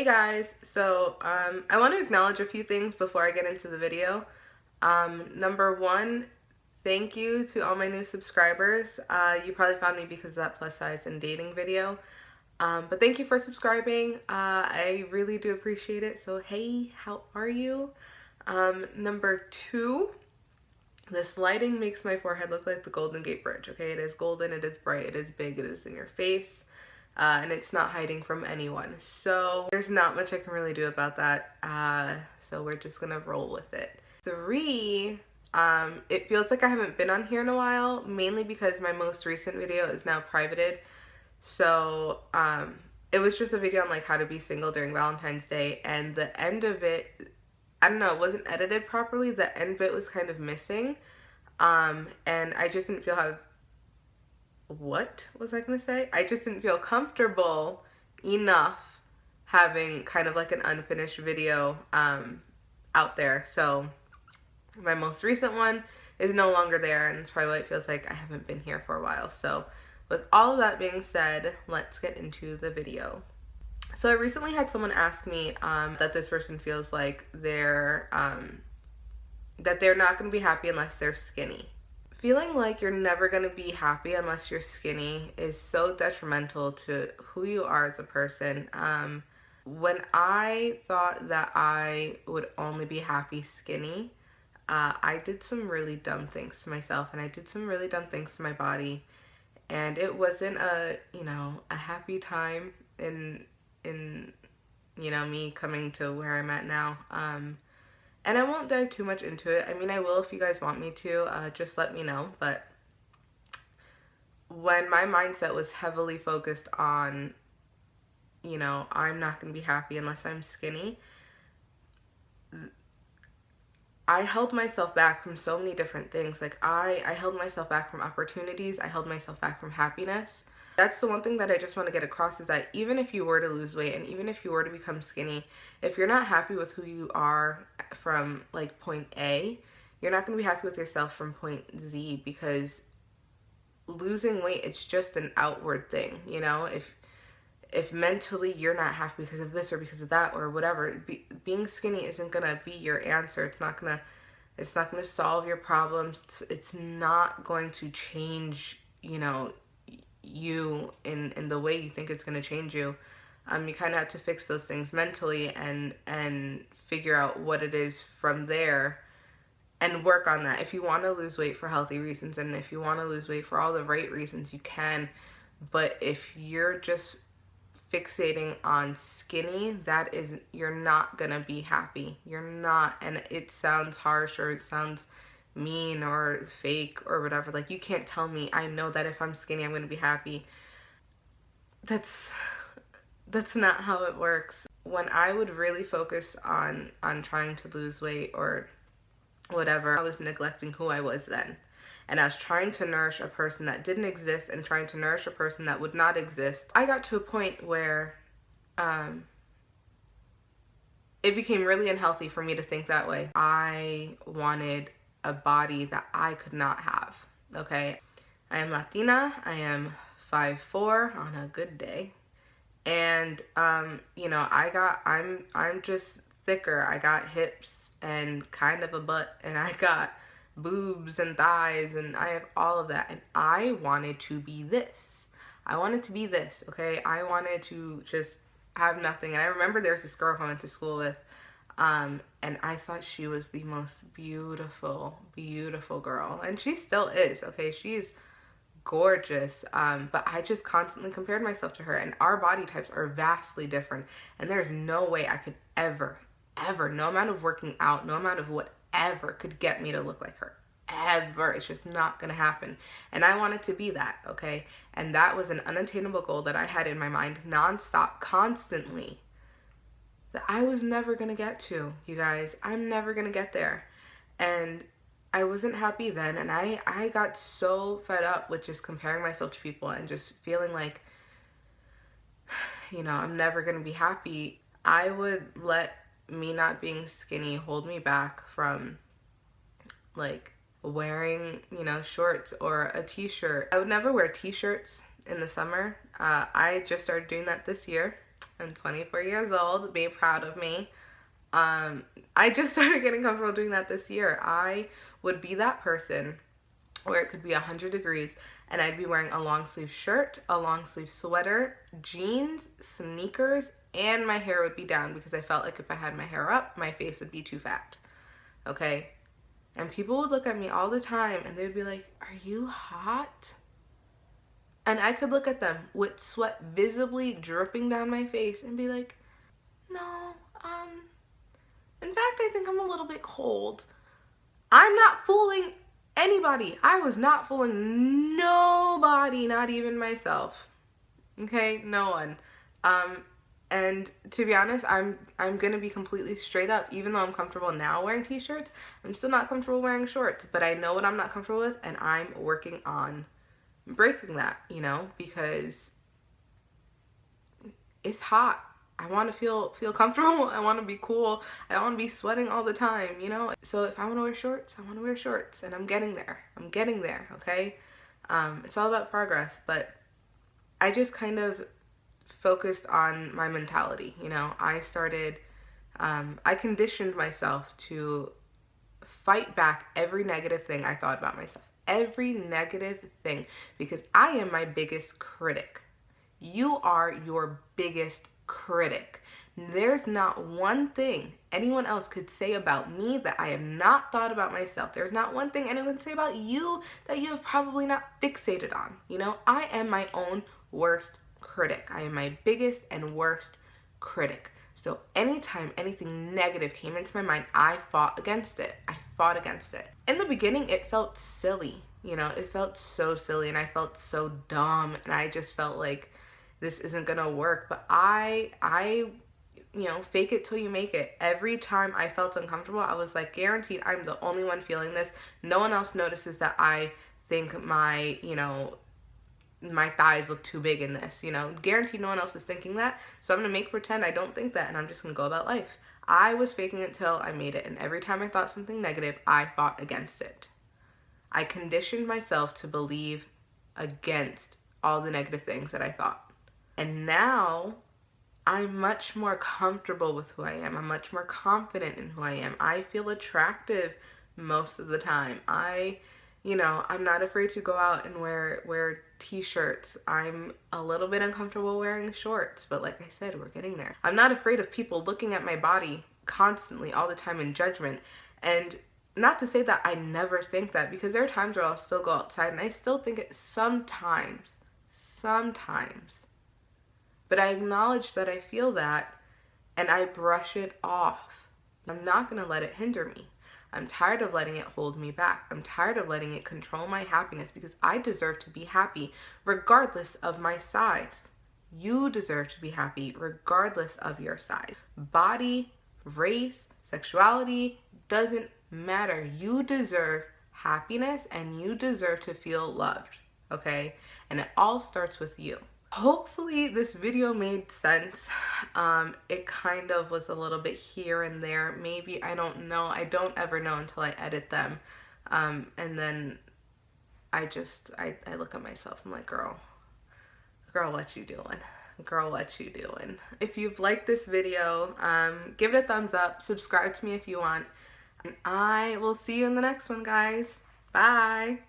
Hey guys, so I want to acknowledge a few things before I get into the video. Number one, thank you to all my new subscribers. You probably found me because of that plus size and dating video. But thank you for subscribing. I really do appreciate it. So hey, how are you? Number two, this lighting makes my forehead look like the Golden Gate Bridge, okay? It is golden, it is bright, it is big, it is in your face. And it's not hiding from anyone. So there's not much I can really do about that. So we're just gonna roll with it. Three, it feels like I haven't been on here in a while, mainly because my most recent video is now privated. So it was just a video on like how to be single during Valentine's Day, and the end of it, I don't know, it wasn't edited properly. The end bit was kind of missing. And I just didn't feel how what was I gonna say? I just didn't feel comfortable enough having kind of like an unfinished video out there. So my most recent one is no longer there, and it's probably why it feels like I haven't been here for a while. So with all of that being said, let's get into the video. So I recently had someone ask me that this person feels like they're not going to be happy unless they're skinny. Feeling like you're never going to be happy unless you're skinny is so detrimental to who you are as a person. When I thought that I would only be happy skinny, I did some really dumb things to myself, and I did some really dumb things to my body, and it wasn't a happy time in me coming to where I'm at now. And I won't dive too much into it. I mean, I will if you guys want me to, just let me know. But when my mindset was heavily focused on, I'm not going to be happy unless I'm skinny, I held myself back from so many different things. Like, I held myself back from opportunities. I held myself back from happiness. That's the one thing that I just want to get across, is that even if you were to lose weight and even if you were to become skinny, if you're not happy with who you are from like point A, you're not going to be happy with yourself from point Z, because losing weight, it's just an outward thing, If mentally you're not happy because of this or because of that or whatever, being skinny isn't going to be your answer. It's not going to solve your problems. It's not going to change, you in the way you think it's going to change you. You kind of have to fix those things mentally and figure out what it is from there and work on that. If you want to lose weight for healthy reasons, and if you want to lose weight for all the right reasons, you can. But if you're just fixating on skinny, you're not going to be happy. You're not. And it sounds harsh, or it sounds mean or fake or whatever. Like, you can't tell me I know that if I'm skinny I'm going to be happy. That's not how it works. When I would really focus on trying to lose weight or whatever, I was neglecting who I was then. And I was trying to nourish a person that didn't exist and trying to nourish a person that would not exist. I got to a point where it became really unhealthy for me to think that way. I wanted a body that I could not have, okay? I am Latina. I am 5'4" on a good day. And, I'm just thicker. I got hips and kind of a butt, and I got boobs and thighs, and I have all of that. And I wanted to be this. I wanted to be this, okay? I wanted to just have nothing. And I remember there was this girl who I went to school with, and I thought she was the most beautiful, beautiful girl. And she still is, okay? She's gorgeous. But I just constantly compared myself to her, and our body types are vastly different. And there's no way I could ever, no amount of working out, no amount of whatever could get me to look like her. Ever. It's just not gonna happen. And I wanted to be that, okay? And that was an unattainable goal that I had in my mind nonstop, constantly, that I was never gonna get to, you guys. I'm never gonna get there. And I wasn't happy then, and I got so fed up with just comparing myself to people and just feeling like, I'm never gonna be happy. I would let me not being skinny hold me back from like wearing, shorts or a t-shirt. I would never wear t-shirts in the summer. I just started doing that this year. I'm 24 years old. Be proud of me. I just started getting comfortable doing that this year. I would be that person where it could be 100 degrees and I'd be wearing a long sleeve shirt, a long sleeve sweater, jeans, sneakers, and my hair would be down because I felt like if I had my hair up, my face would be too fat. Okay? And people would look at me all the time and they would be like, "Are you hot?" And I could look at them with sweat visibly dripping down my face and be like, "No, in fact, I think I'm a little bit cold." I'm not fooling anybody. I was not fooling nobody, not even myself. Okay? No one. And to be honest, I'm gonna be completely straight up. Even though I'm comfortable now wearing t-shirts, I'm still not comfortable wearing shorts. But I know what I'm not comfortable with, and I'm working on breaking that, you know, because it's hot. I want to feel comfortable. I want to be cool. I don't want to be sweating all the time, you know? So if I want to wear shorts, I want to wear shorts, and I'm getting there. I'm getting there, okay? It's all about progress, but I just kind of focused on my mentality, you know? I conditioned myself to fight back every negative thing I thought about myself. Every negative thing, because I am my biggest critic. You are your biggest critic. There's not one thing anyone else could say about me that I have not thought about myself. There's not one thing anyone can say about you that you have probably not fixated on. You know, I am my own worst critic. I am my biggest and worst critic. So anytime anything negative came into my mind, I fought against it. I fought against it. In the beginning, it felt silly. You know, it felt so silly and I felt so dumb and I just felt like this isn't gonna work. But I you know, fake it till you make it. Every time I felt uncomfortable, I was like, guaranteed I'm the only one feeling this. No one else notices that I think my, you know, my thighs look too big in this, you know. Guaranteed no one else is thinking that. So I'm gonna make pretend I don't think that and I'm just gonna go about life. I was faking it till I made it, and every time I thought something negative, I fought against it. I conditioned myself to believe against all the negative things that I thought. And now I'm much more comfortable with who I am. I'm much more confident in who I am. I feel attractive most of the time. You know, I'm not afraid to go out and wear t-shirts. I'm a little bit uncomfortable wearing shorts, but like I said, we're getting there. I'm not afraid of people looking at my body constantly all the time in judgment. And not to say that I never think that, because there are times where I'll still go outside and I still think it sometimes. But I acknowledge that I feel that and I brush it off. I'm not gonna let it hinder me. I'm tired of letting it hold me back. I'm tired of letting it control my happiness, because I deserve to be happy regardless of my size. You deserve to be happy regardless of your size. Body, race, sexuality, doesn't matter. You deserve happiness and you deserve to feel loved, okay? And it all starts with you. Hopefully this video made sense. It kind of was a little bit here and there. Maybe, I don't know. I don't ever know until I edit them. And then I look at myself. I'm like, girl, what you doing? Girl, what you doing? If you've liked this video, give it a thumbs up. Subscribe to me if you want. And I will see you in the next one, guys. Bye.